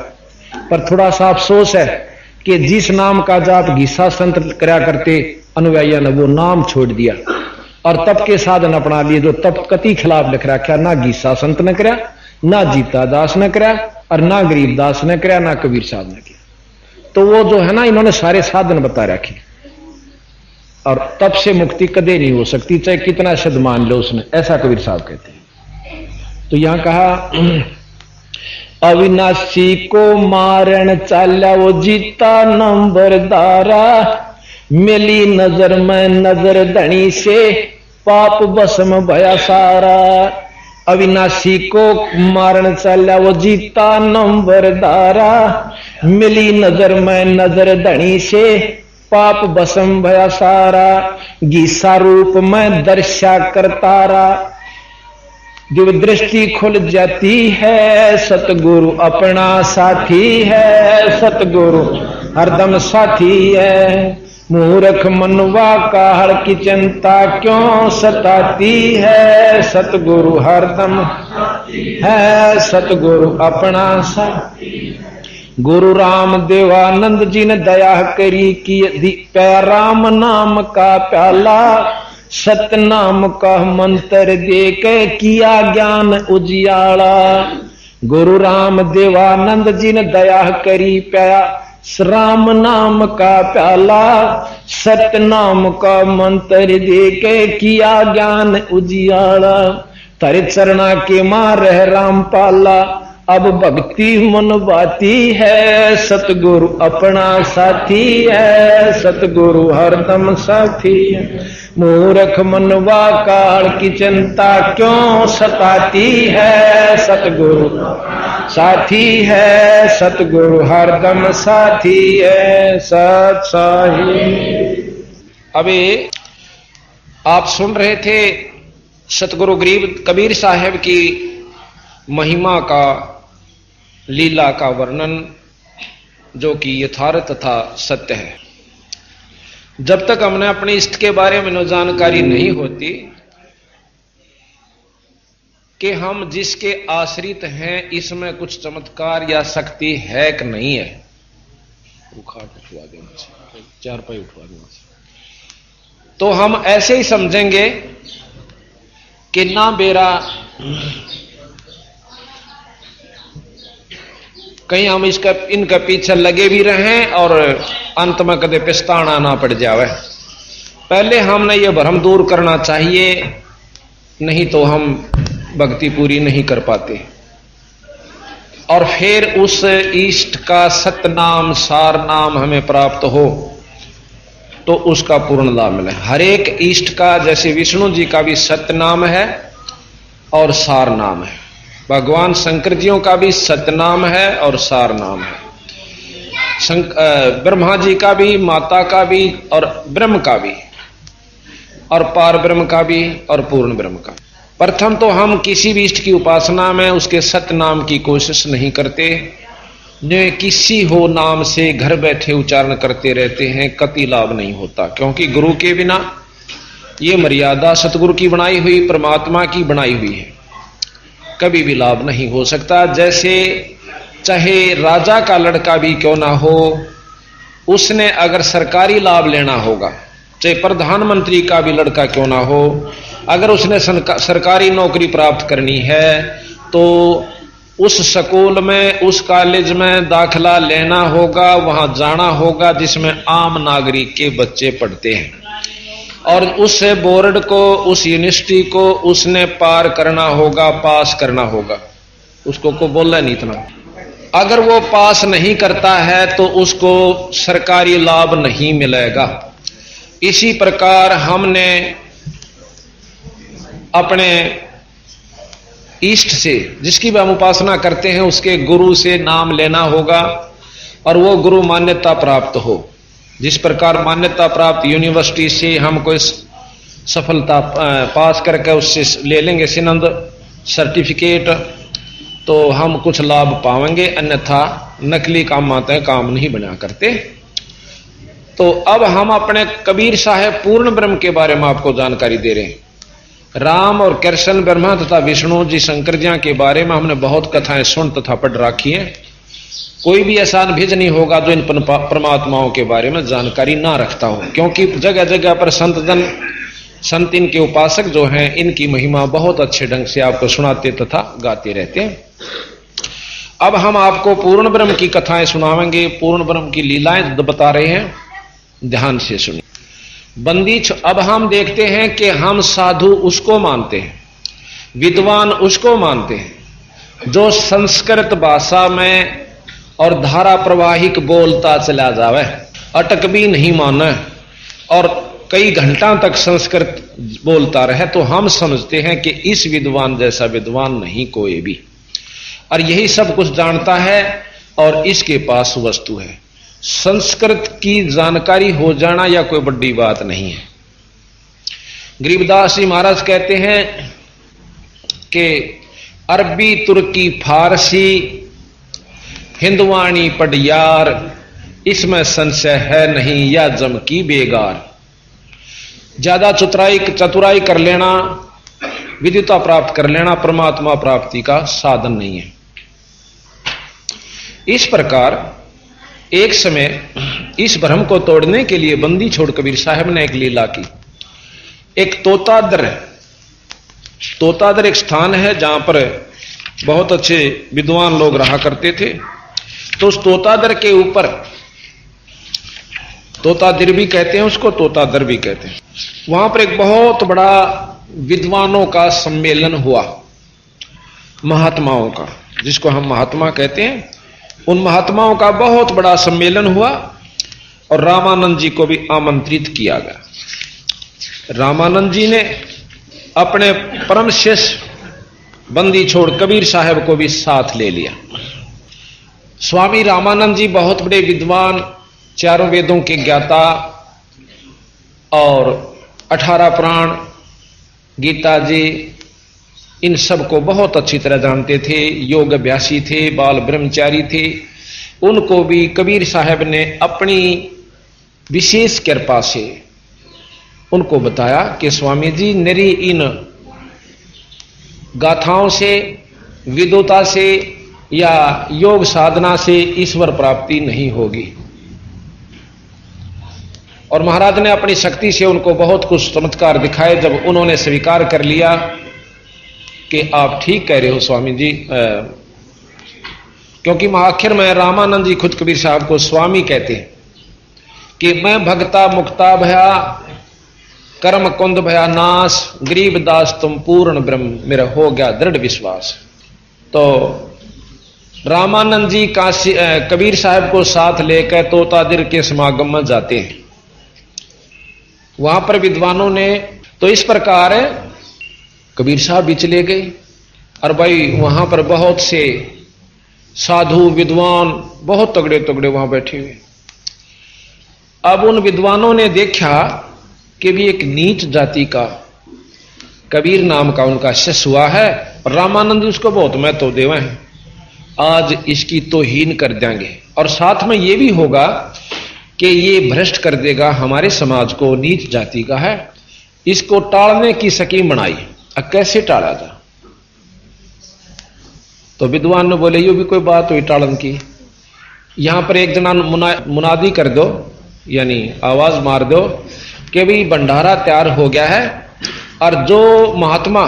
पर थोड़ा सा अफसोस है कि जिस नाम का जाप गीसा संत करा करते अनुयायियों ने वो नाम छोड़ दिया और तप के साधन अपना लिए, जो तप कति खिलाफ लिख रखा, ना गीसा संत ने करा, ना जीता दास ने करा, और ना गरीब दास ने करा, ना कबीर साहब ने किया। तो वो जो है ना, इन्होंने सारे साधन बता रखे, और तब से मुक्ति कदे नहीं हो सकती, चाहे कितना शब्द मान लो उसने, ऐसा कबीर साहब कहते हैं। तो यहां कहा अविनाशी को मारण चाला वो जीता नंबरदारा, मिली नजर में नजर धनी से पाप भस्म भया सारा। अविनाशी को मारण चाला वो जीता नंबरदारा, मिली नजर में नजर धनी से पाप भस्म भया सारा। गीसा रूप में दर्शा करतारा, दिव्य दृष्टि खुल जाती है, सतगुरु अपना साथी है, सतगुरु हरदम साथी है। मूर्ख मनवा काहड़ की चिंता क्यों सताती है, सतगुरु हरदम है, सतगुरु अपना साथी। गुरु राम देवानंद जी ने दया करी कि राम नाम का प्याला, सतनाम का मंत्र दे के किया ज्ञान उजियाला। गुरु राम देवानंद जी ने दया करी प्या राम नाम का प्याला, सतनाम का मंत्र दे के किया ज्ञान उजियाला। तेरे चरणा के मां रह राम पाला, अब भक्ति मन बाती है, सतगुरु अपना साथी है, सतगुरु हरदम साथी है। मूर्ख मनवा काल की चिंता क्यों सताती है, सतगुरु साथी है, सतगुरु हरदम साथी है, सत साही। अभी आप सुन रहे थे सतगुरु गरीब कबीर साहब की महिमा का, लीला का वर्णन, जो कि यथार्थ तथा सत्य है। जब तक हमने अपने इष्ट के बारे में जानकारी नहीं होती कि हम जिसके आश्रित हैं इसमें कुछ चमत्कार या शक्ति है कि नहीं है, उखाड़ उठवा देना, चारपाई उठवा देना, तो हम ऐसे ही समझेंगे कि ना बेरा कहीं हम इनका पीछे लगे भी रहें और अंत में कदे पछताना ना पड़ जावे। पहले हमने ये भ्रम दूर करना चाहिए, नहीं तो हम भक्ति पूरी नहीं कर पाते। और फिर उस इष्ट का सतनाम सार नाम हमें प्राप्त हो तो उसका पूर्ण लाभ मिले। हर एक इष्ट का, जैसे विष्णु जी का भी सतनाम है और सार नाम है, भगवान शंकर जियों का भी सतनाम है और सार नाम है, ब्रह्मा जी का भी, माता का भी और ब्रह्म का भी, और पार ब्रह्म का भी और पूर्ण ब्रह्म का। प्रथम तो हम किसी भी इष्ट की उपासना में उसके सतनाम की कोशिश नहीं करते, जो किसी हो नाम से घर बैठे उच्चारण करते रहते हैं, कति लाभ नहीं होता। क्योंकि गुरु के बिना ये मर्यादा सतगुरु की बनाई हुई, परमात्मा की बनाई हुई है, कभी भी लाभ नहीं हो सकता। जैसे चाहे राजा का लड़का भी क्यों ना हो, उसने अगर सरकारी लाभ लेना होगा, चाहे प्रधानमंत्री का भी लड़का क्यों ना हो, अगर उसने सरकारी नौकरी प्राप्त करनी है तो उस स्कूल में, उस कॉलेज में दाखिला लेना होगा, वहां जाना होगा जिसमें आम नागरिक के बच्चे पढ़ते हैं, और उस बोर्ड को, उस यूनिवर्सिटी को उसने पार करना होगा, पास करना होगा। उसको को बोलना नहीं इतना। अगर वो पास नहीं करता है तो उसको सरकारी लाभ नहीं मिलेगा। इसी प्रकार हमने अपने इष्ट से, जिसकी भी हम उपासना करते हैं, उसके गुरु से नाम लेना होगा और वो गुरु मान्यता प्राप्त हो। जिस प्रकार मान्यता प्राप्त यूनिवर्सिटी से हम कोई सफलता पास करके उससे ले लेंगे सिनंद सर्टिफिकेट, तो हम कुछ लाभ पाएंगे, अन्यथा नकली काम आते हैं, काम नहीं बना करते। तो अब हम अपने कबीर साहब पूर्ण ब्रह्म के बारे में आपको जानकारी दे रहे हैं। राम और कृष्ण ब्रह्मा तथा विष्णु जी शंकर जी के बारे में हमने बहुत कथाएं सुन तथा पढ़ रखी हैं। कोई भी ऐसा भेज नहीं होगा जो इन परमात्माओं के बारे में जानकारी ना रखता हो, क्योंकि जगह जगह पर संत इनके उपासक जो हैं, इनकी महिमा बहुत अच्छे ढंग से आपको सुनाते तथा गाते रहते हैं। अब हम आपको पूर्ण ब्रह्म की कथाएं सुनावेंगे, पूर्ण ब्रह्म की लीलाएं बता रहे हैं, ध्यान से सुनिए। अब हम देखते हैं कि हम साधु उसको मानते हैं, विद्वान उसको मानते हैं जो संस्कृत भाषा में और धारा प्रवाहिक बोलता चला जावे, अटक भी नहीं माने और कई घंटा तक संस्कृत बोलता रहे, तो हम समझते हैं कि इस विद्वान जैसा विद्वान नहीं कोई भी, और यही सब कुछ जानता है और इसके पास वस्तु है। संस्कृत की जानकारी हो जाना या कोई बड़ी बात नहीं है। गरीबदास जी महाराज कहते हैं कि अरबी, तुर्की, फारसी, हिंदवाणी पढ़ियार, इसमें संशय है नहीं या जम की बेगार। ज्यादा चतुराई कर लेना, विद्युता प्राप्त कर लेना परमात्मा प्राप्ति का साधन नहीं है। इस प्रकार एक समय इस भ्रम को तोड़ने के लिए बंदी छोड़ कबीर साहब ने एक लीला की। एक तोतादर एक स्थान है जहां पर बहुत अच्छे विद्वान लोग रहा करते थे। तो उस तोतादर के ऊपर, तोतादिर भी कहते हैं उसको, तोतादर भी कहते हैं, वहां पर एक बहुत बड़ा विद्वानों का सम्मेलन हुआ, महात्माओं का, जिसको हम महात्मा कहते हैं। उन महात्माओं का बहुत बड़ा सम्मेलन हुआ और रामानंद जी को भी आमंत्रित किया गया। रामानंद जी ने अपने परम शिष्य बंदी छोड़ कबीर साहब को भी साथ ले लिया। स्वामी रामानंद जी बहुत बड़े विद्वान, चारों वेदों के ज्ञाता और 18 पुराण, गीता जी, इन सब को बहुत अच्छी तरह जानते थे। योग अभ्यासी थे, बाल ब्रह्मचारी थे। उनको भी कबीर साहब ने अपनी विशेष कृपा से उनको बताया कि स्वामी जी, मेरी इन गाथाओं से, विद्वता से या योग साधना से ईश्वर प्राप्ति नहीं होगी। और महाराज ने अपनी शक्ति से उनको बहुत कुछ चमत्कार दिखाए। जब उन्होंने स्वीकार कर लिया कि आप ठीक कह रहे हो स्वामी जी, क्योंकि आखिर में रामानंद जी खुद कबीर साहब को स्वामी कहते हैं कि मैं भक्ता मुक्ता भया, कर्म कुंद भया नाश, गरीबदास तुम पूर्ण ब्रह्म, मेरा हो गया दृढ़ विश्वास। तो रामानंद जी कबीर साहब को साथ लेकर तोतादिर के समागम में जाते हैं। वहां पर विद्वानों ने, तो इस प्रकार कबीर साहब भी चले गए और भाई वहां पर बहुत से साधु विद्वान बहुत तगड़े तगड़े वहां बैठे हुए। अब उन विद्वानों ने देखा कि भी एक नीच जाति का कबीर नाम का उनका शिष्य हुआ है और रामानंद उसको बहुत महत्व देवे हैं, आज इसकी तौहीन कर देंगे और साथ में ये भी होगा कि ये भ्रष्ट कर देगा हमारे समाज को, नीच जाति का है, इसको टालने की स्कीम बनाई। अब कैसे टाला जा? तो विद्वान ने बोले ये भी कोई बात हुई टालन की। यहां पर एक जना मुनादी कर दो, यानी आवाज मार दो कि भाई भंडारा तैयार हो गया है और जो महात्मा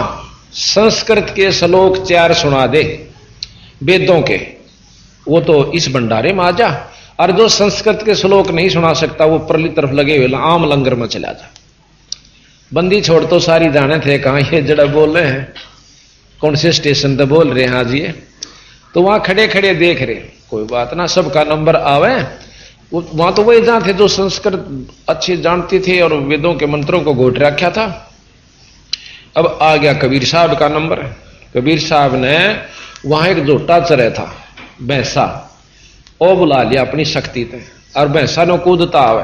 संस्कृत के श्लोक 4 सुना दे वेदों के, वो तो इस भंडारे में आ जा, और जो संस्कृत के श्लोक नहीं सुना सकता वो परली तरफ लगे हुए आम लंगर में चला जा। बंदी छोड़ तो सारी जाने थे कहां ये जड़ा बोल रहे हैं, कौन से स्टेशन पे बोल रहे हैं आज ये, तो वहां खड़े खड़े देख रहे, कोई बात ना, सबका नंबर आवे। वहां तो वही जहां थे जो संस्कृत अच्छे जानते थे और वेदों के मंत्रों को घोट रखा था। अब आ गया कबीर साहब का नंबर। कबीर साहब ने वहां एक जोटा चरे था भैंसा, वो बुला लिया अपनी शक्ति पे और भैंसा ने कूदता आवे,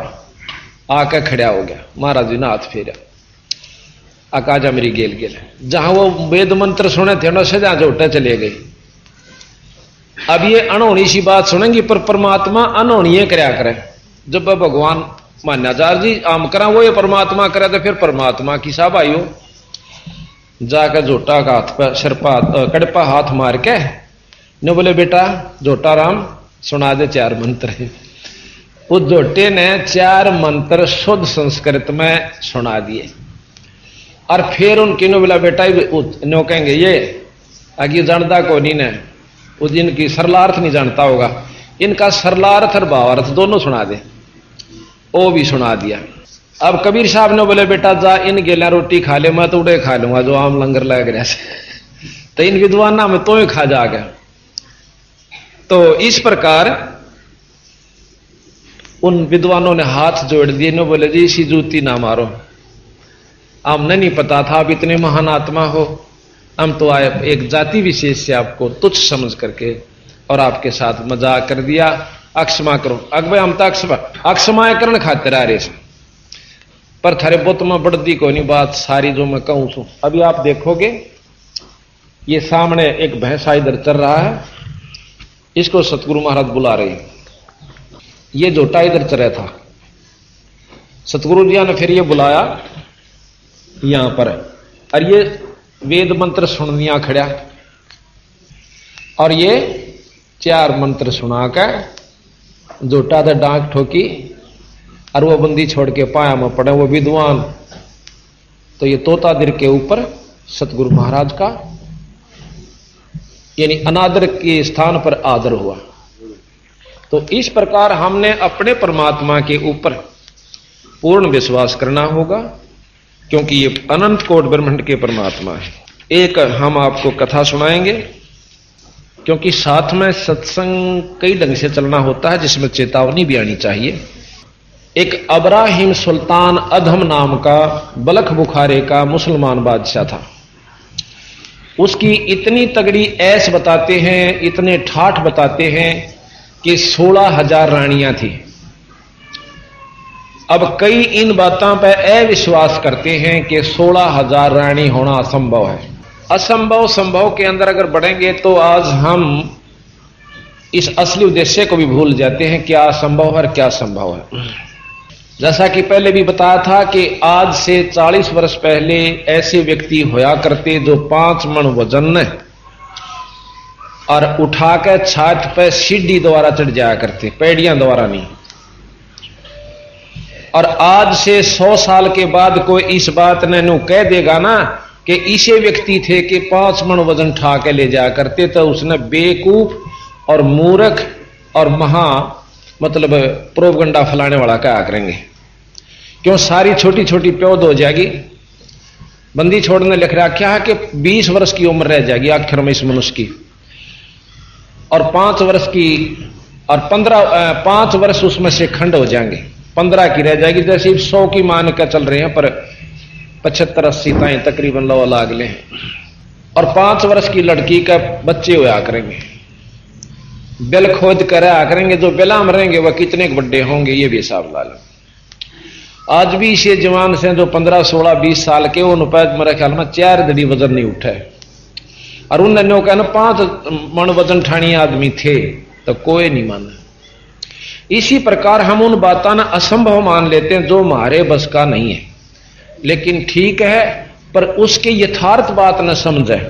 आके खड़ा हो गया। महाराज जी ने हाथ फेरा, अकाजा मेरी गेल गेल। जहां वो वेद मंत्र सुने थे ना से जहां जोटे चले गए। अब ये अनहोनी सी बात सुनेंगी पर परमात्मा अनहोनी करया करे। जब भगवान मान्याचार्य जी आम करा वो ये परमात्मा करे तो फिर परमात्मा की साहब आयो। जाकर जोटा का हाथ पर सिरपा कड़पा हाथ मार के ने बोले बेटा जोटा राम सुना दे 4 मंत्र। उस जोटे ने 4 मंत्र शुद्ध संस्कृत में सुना दिए और फिर उनकी ने बोला बेटा नो कहेंगे ये आगे जानता को नहीं ने, उस दिन की सरलार्थ नहीं जानता होगा, इनका सरलार्थ और भावार्थ दोनों सुना दे। वो भी सुना दिया। अब कबीर साहब ने बोले बेटा जा इन गेला रोटी खा ले, मैं तो उड़े खा लूंगा जो आम लंगर लग रहा से। तो इन विद्वाना में तो ही खा जाएगा। तो इस प्रकार उन विद्वानों ने हाथ जोड़ दिए, ने बोले जी इसी जूती ना मारो, हमने नहीं पता था आप इतने महान आत्मा हो, हम तो आए एक जाति विशेष से आपको तुच्छ समझ करके और आपके साथ मजाक कर दिया, अक्षमा करो। अग भाई हम तो अक्षमाकरण खातिर आ रहे, पर थारे बुत में बढ़ती कोई नहीं बात सारी जो मैं कहूं छू। अभी आप देखोगे ये सामने एक भैंसा इधर चल रहा है, इसको सतगुरु महाराज बुला रहे। ये जोटा इधर चल था, सतगुरु जी ने फिर ये बुलाया यहां पर, और ये वेद मंत्र सुनिया खड़ा, और ये 4 मंत्र सुनाकर जोटा था डांक ठोकी, और वो बंदी छोड़ के पाया में पड़े वो विद्वान। तो ये तोता दिर के ऊपर सतगुरु महाराज का यानी अनादर के स्थान पर आदर हुआ। तो इस प्रकार हमने अपने परमात्मा के ऊपर पूर्ण विश्वास करना होगा, क्योंकि ये अनंत कोट ब्रह्मांड के परमात्मा है। एक हम आपको कथा सुनाएंगे, क्योंकि साथ में सत्संग कई ढंग से चलना होता है जिसमें चेतावनी भी आनी चाहिए। एक अब्राहिम सुल्तान अधम नाम का बलख बुखारे का मुसलमान बादशाह था। उसकी इतनी तगड़ी ऐश बताते हैं, इतने ठाठ बताते हैं कि 16,000 रानियां थी। अब कई इन बातों पर अविश्वास करते हैं कि 16,000 रानी होना असंभव है। असंभव संभव के अंदर अगर बढ़ेंगे तो आज हम इस असली उद्देश्य को भी भूल जाते हैं, क्या असंभव है और क्या संभव है। जैसा कि पहले भी बताया था कि आज से 40 वर्ष पहले ऐसे व्यक्ति होया करते जो 5 मन वजन और उठाकर छात पर सीढ़ी द्वारा चढ़ जाया करते, पैड़ियां द्वारा नहीं। और आज से 100 साल के बाद कोई इस बात ने नु कह देगा ना कि इसे व्यक्ति थे कि 5 मन वजन उठा के ले जाया करते, तो उसने बेवकूफ और मूर्ख और महा मतलब प्रोपगंडा फैलाने वाला क्या करेंगे। क्यों सारी छोटी छोटी प्योद हो जाएगी। बंदी छोड़ने लिख रखा है कि 20 वर्ष की उम्र रह जाएगी आखिर में इस मनुष्य की, और 5 वर्ष की और 5 वर्ष उसमें से खंड हो जाएंगे, 15 की रह जाएगी। जैसे 100 की मान कर चल रहे हैं, पर 75-80 ताई तकरीबन लो लागले हैं, और 5 वर्ष की लड़की का बच्चे होया करेंगे। बेल खोद कर आया करेंगे, जो बेला मरेंगे वह कितने बड़े होंगे ये भी हिसाब ला लो। आज भी इसे जवान से जो 15, 16, 20 साल के उन पर मेरे ख्याल में 4 दड़ी वजन नहीं उठा है, और उन नन्हों का 5 मन वजन ठानी आदमी थे तो कोई नहीं माना। इसी प्रकार हम उन बातों ना असंभव मान लेते हैं जो हमारे बस का नहीं है, लेकिन ठीक है पर उसके यथार्थ बात न समझे।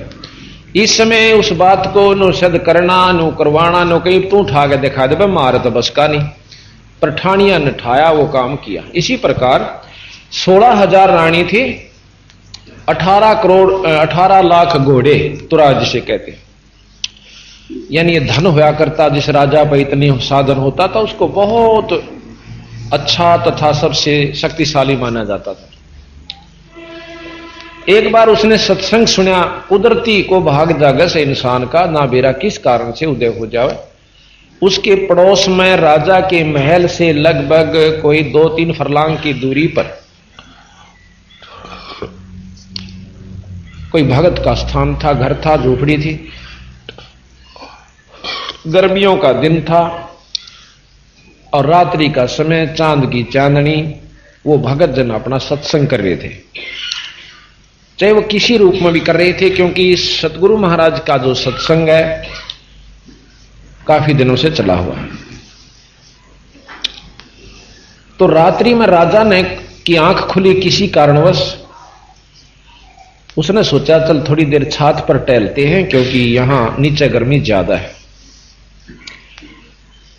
इस समय उस बात को नो सिद्ध करना, नो करवाना, नो कहीं तू उठा के दिखा दे मारे तो बस का नहीं, पर ठानिया ने ठाया वो काम किया। इसी प्रकार 16,000 रानी थी, 18 लाख घोड़े तुरा जिसे कहते, यानी ये धन होया करता। जिस राजा पर इतने साधन होता था उसको बहुत अच्छा तथा सबसे शक्तिशाली माना जाता था। एक बार उसने सत्संग सुना, कुदरती को भाग जागे से इंसान का ना बेरा किस कारण से उदय हो जाए। उसके पड़ोस में राजा के महल से लगभग कोई 2-3 फरलांग की दूरी पर कोई भगत का स्थान था, घर था, झोपड़ी थी। गर्मियों का दिन था और रात्रि का समय, चांद की चांदनी, वो भगत जन अपना सत्संग कर रहे थे। चाहे वो किसी रूप में भी कर रहे थे, क्योंकि सतगुरु महाराज का जो सत्संग है काफी दिनों से चला हुआ है। तो रात्रि में राजा ने की आंख खुली किसी कारणवश, उसने सोचा चल थोड़ी देर छात पर टहलते हैं, क्योंकि यहां नीचे गर्मी ज्यादा है।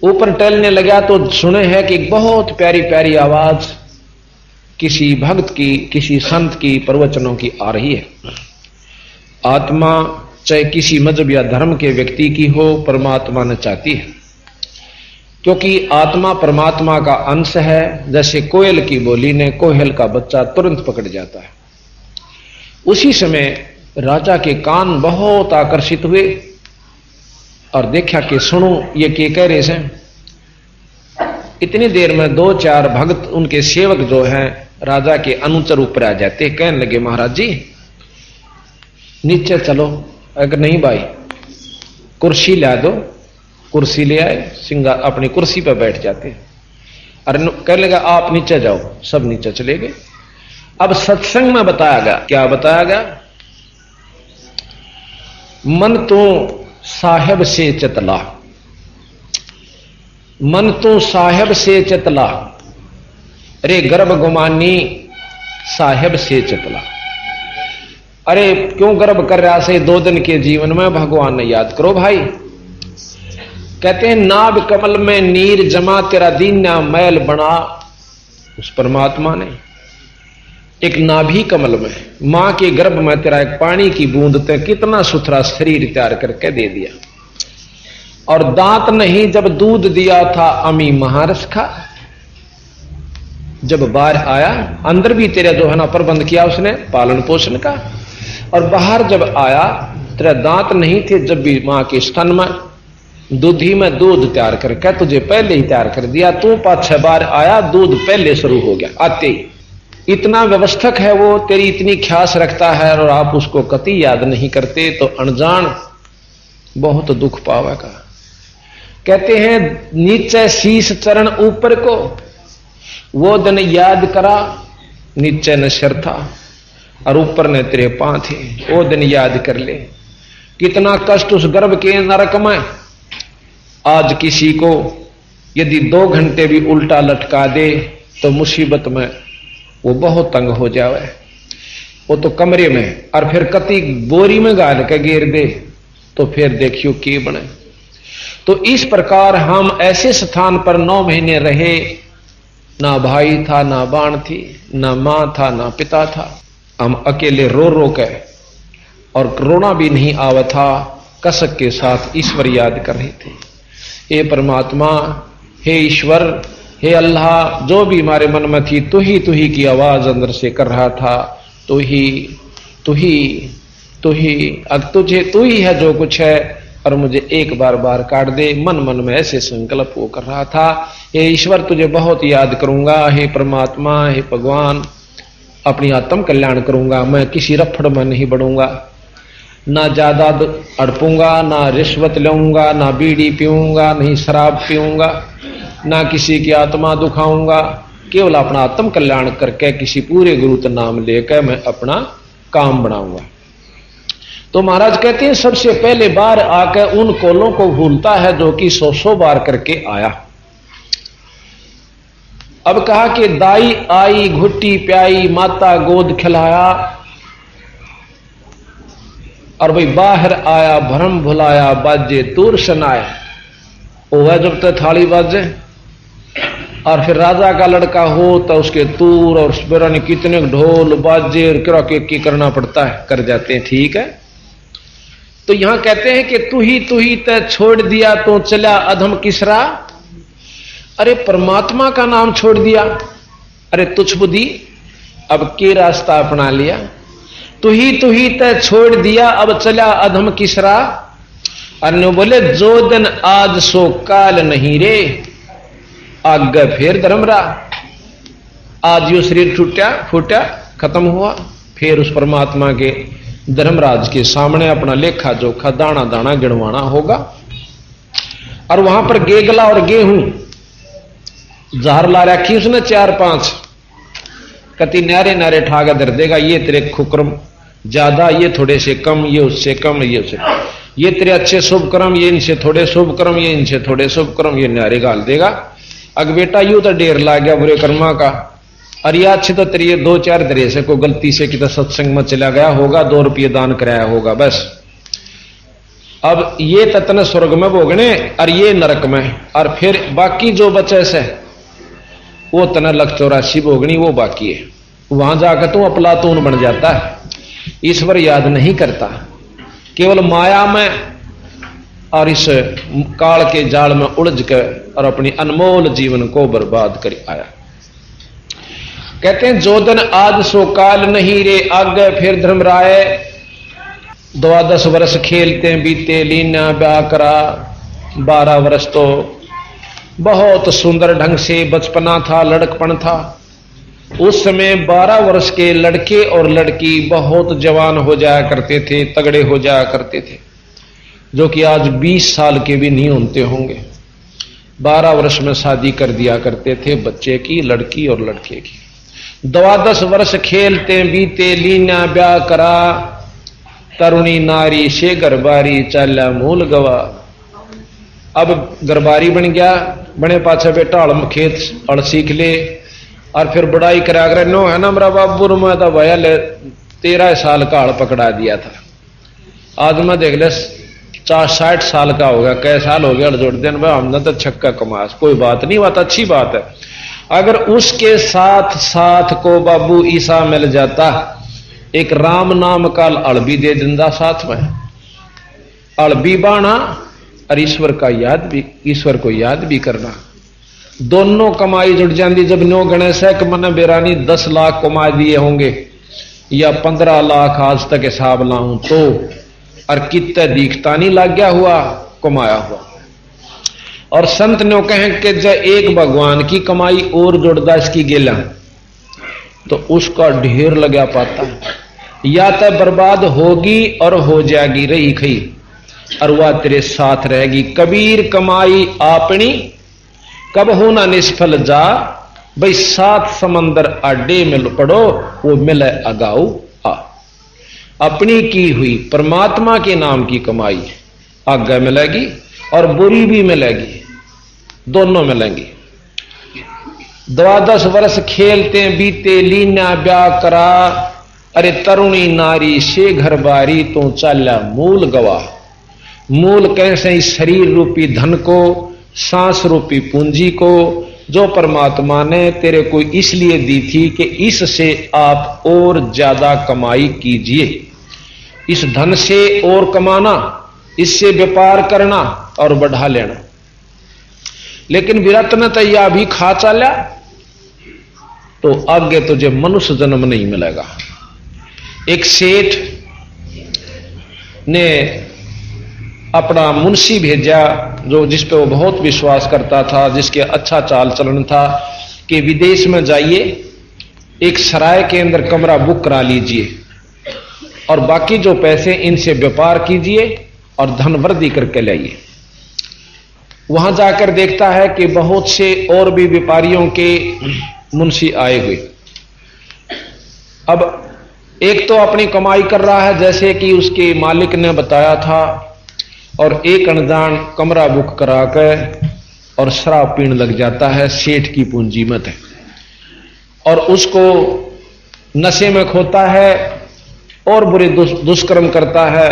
ऊपर टहलने लगा तो सुने है कि बहुत प्यारी प्यारी आवाज किसी भक्त की, किसी संत की, प्रवचनों की आ रही है। आत्मा चाहे किसी मजहब या धर्म के व्यक्ति की हो, परमात्मा ने चाहती है। क्योंकि आत्मा परमात्मा का अंश है। जैसे कोयल की बोली ने कोयल का बच्चा तुरंत पकड़ जाता है। उसी समय राजा के कान बहुत आकर्षित हुए और देखा कि सुनो ये के कह रहे हैं। इतनी देर में 2-4 भक्त उनके सेवक जो हैं राजा के अनुचर ऊपर आ जाते, कहने लगे महाराज जी नीचे चलो। अगर नहीं भाई कुर्सी ला दो। कुर्सी ले आए, सिंगा अपनी कुर्सी पर बैठ जाते। अरे कहने लगा आप नीचे जाओ। सब नीचे चले गए। अब सत्संग में बताया गया, क्या बताया गया? मन तो साहेब से चतला, मन तो साहेब से चतला, अरे गर्भ गुमानी साहेब से चतला। अरे क्यों गर्भ कर रहा से 2 दिन के जीवन में भगवान ने याद करो भाई। कहते हैं नाभ कमल में नीर जमा तेरा दीना मैल बना। उस परमात्मा ने एक नाभि कमल में मां के गर्भ में तेरा एक पानी की बूंद ते कितना सुथरा शरीर तैयार करके दे दिया। और दांत नहीं जब दूध दिया था अमी महारस खा। जब बाहर आया अंदर भी तेरा जो है ना प्रबंध किया उसने पालन पोषण का। और बाहर जब आया तेरा दांत नहीं थे जब भी मां के स्तन में दूधी में दूध तैयार करके तुझे पहले ही तैयार कर दिया। तू 5-6 बार आया दूध पहले शुरू हो गया आते ही। इतना व्यवस्थक है वो, तेरी इतनी ख्यास रखता है और आप उसको कति याद नहीं करते तो अनजान बहुत दुख पावेगा। कहते हैं नीचे शीश चरण ऊपर को वो दिन याद करा। नीचे न सिर था और ऊपर ने तेरे पांव थे, वो दिन याद कर ले। कितना कष्ट उस गर्भ के नरक में। आज किसी को यदि 2 घंटे भी उल्टा लटका दे तो मुसीबत में वो बहुत तंग हो जावे। वो तो कमरे में और फिर कति बोरी में गाल के गिर दे तो फिर देखियो की बने। तो इस प्रकार हम ऐसे स्थान पर 9 महीने रहे। ना भाई था, ना बाण थी, ना मां था, ना पिता था। हम अकेले रो रो के और रोना भी नहीं आवा था, कसक के साथ ईश्वर याद कर रहे थे। हे परमात्मा, हे ईश्वर, हे अल्लाह, जो भी हमारे मन में थी तू ही की आवाज अंदर से कर रहा था। तू ही अब तुझे तू ही है जो कुछ है और मुझे एक बार काट दे। मन में ऐसे संकल्प वो कर रहा था। हे ईश्वर तुझे बहुत याद करूंगा। हे परमात्मा, हे भगवान, अपनी आत्म कल्याण करूंगा। मैं किसी रफड़ में नहीं बढ़ूंगा, ना ज्यादा अड़पूंगा, ना रिश्वत लूंगा, ना बीड़ी पीऊंगा, नहीं शराब पीऊंगा, ना किसी की आत्मा दुखाऊंगा। केवल अपना आत्म कल्याण करके किसी पूरे गुरु का नाम लेकर मैं अपना काम बनाऊंगा। तो महाराज कहते हैं सबसे पहले बार आकर उन कोलों को भूलता है जो कि 100 बार करके आया। अब कहा कि दाई आई घुट्टी प्याई, माता गोद खिलाया, और भाई बाहर आया भरम भुलाया, बाजे तूर सुनाए। वह जब तक थाली बाजे और फिर राजा का लड़का हो तो उसके तूर और उसने कितने ढोल बाजे और किरा की करना पड़ता है, कर जाते हैं। ठीक है। तो यहां कहते हैं कि तू ही तय छोड़ दिया तो चला अधम किसरा। अरे परमात्मा का नाम छोड़ दिया। अरे तुच्छ बुद्धि, अब के रास्ता अपना लिया। तू ही तय छोड़ दिया अब चला अधम किसरा। अन्य बोले जो दिन आज सो काल नहीं रे, आगे फिर धर्म रहा। आज यो शरीर फूटा खत्म हुआ, फिर उस परमात्मा के धर्मराज के सामने अपना लेखा जोखा दाना दाना गिनवाना होगा। और वहां पर गेगला और गेहूं जार ला रखी उसने 4-5, कति नारे नारे ठागा धर देगा। ये तेरे खुक्रम ज्यादा, ये थोड़े से कम, ये उससे कम, ये उससे, ये तेरे अच्छे शुभ कर्म, ये इनसे थोड़े शुभ कर्म, ये इनसे थोड़े शुभ कर्म, ये नारे गाल देगा। अग बेटा यूं तो ढेर ला गया बुरे कर्मा का। और ये अच्छे तो तेरी 2-4 दरे से को गलती से कितना सत्संग में चला गया होगा, 2 रुपये दान कराया होगा बस। अब ये ततन स्वर्ग में भोगने और ये नरक में, और फिर बाकी जो बचे से वो तना 184 भोगनी, वो बाकी है। वहां जाकर तू अपलातून बन जाता है। ईश्वर याद नहीं करता, केवल माया में और इस काल के जाल में उलझ कर और अपनी अनमोल जीवन को बर्बाद कर आया। कहते हैं जो दिन आज सो काल नहीं रे आगे फिर धर्मराय, 12 वर्ष खेलते बीते लीना ब्याह करा, 12 वर्ष तो बहुत सुंदर ढंग से बचपना था, लड़कपन था। उस समय 12 वर्ष के लड़के और लड़की बहुत जवान हो जाया करते थे, तगड़े हो जाया करते थे, जो कि आज 20 साल के भी नहीं होते होंगे। 12 वर्ष में शादी कर दिया करते थे बच्चे की, लड़की और लड़के की। 12 वर्ष खेलते बीते लीना ब्याह करा, तरुणी नारी से गरबारी चाला मूल गवा। अब गरबारी बन गया, बने पाछे बेटा हल खेत हल सीख ले और फिर बड़ाई करा कर नो है ना मेरा बाबू मैं तो भैया 13 साल का हल पकड़ा दिया था, आज मैं देख ले 60 साल का हो गया, कै साल हो गया हल जोड़ देन भाई हमने तो छक्का कमा। कोई बात नहीं, बात अच्छी बात है। अगर उसके साथ साथ को बाबू ईसा मिल जाता, एक राम नाम का अड़बी दे दिंदा साथ में, अड़बी बाना और ईश्वर को याद भी करना, दोनों कमाई जुड़ जाती। जब नो गणेश है कि मैंने बेरानी 10 लाख कमा दिए होंगे या 15 लाख आज तक हिसाब लाऊं तो, और कितने दिखता नहीं लग गया हुआ कमाया हुआ। और संत ने कहें कि जब एक भगवान की कमाई और जुड़दा इसकी गेला तो उसका ढेर लगा पाता है, या तो बर्बाद होगी और हो जाएगी रही खई, और वह तेरे साथ रहेगी। कबीर कमाई आपनी कब होना निष्फल जा, भाई 7 समंदर आडे मिल पड़ो वो मिले अगाऊ आ। अपनी की हुई परमात्मा के नाम की कमाई आगे मिलेगी और बुरी भी मिलेगी, दोनों मिलेंगी। 12 वर्ष खेलते बीते लीना ब्याह करा, अरे तरुणी नारी से घर बारी तो चाला मूल गवा। मूल कैसे इस शरीर रूपी धन को, सांस रूपी पूंजी को, जो परमात्मा ने तेरे को इसलिए दी थी कि इससे आप और ज्यादा कमाई कीजिए, इस धन से और कमाना, इससे व्यापार करना और बढ़ा लेना। लेकिन विरत ने तो यह भी खा चाला तो आगे तुझे मनुष्य जन्म नहीं मिलेगा। एक सेठ ने अपना मुंशी भेजा, जो जिस पे वो बहुत विश्वास करता था, जिसके अच्छा चाल चलन था, कि विदेश में जाइए, एक सराय के अंदर कमरा बुक करा लीजिए और बाकी जो पैसे इनसे व्यापार कीजिए और धन वृद्धि करके लाइए। वहां जाकर देखता है कि बहुत से और भी व्यापारियों के मुंशी आए हुए। अब एक तो अपनी कमाई कर रहा है जैसे कि उसके मालिक ने बताया था, और एक अनजान कमरा बुक करा कर और शराब पीने लग जाता है, सेठ की पूंजी मत है, और उसको नशे में खोता है और बुरे दुष्कर्म करता है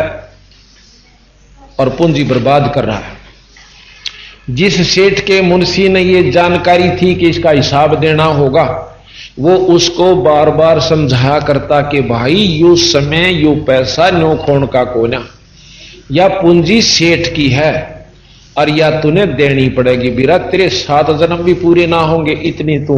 और पूंजी बर्बाद कर रहा है। जिस सेठ के मुंशी ने ये जानकारी थी कि इसका हिसाब देना होगा, वो उसको बार बार समझाया करता कि भाई यू समय यू पैसा नो खोण का कोना, या पूंजी सेठ की है और या तूने देनी पड़ेगी। बीरा तेरे 7 जन्म भी पूरे ना होंगे इतनी तू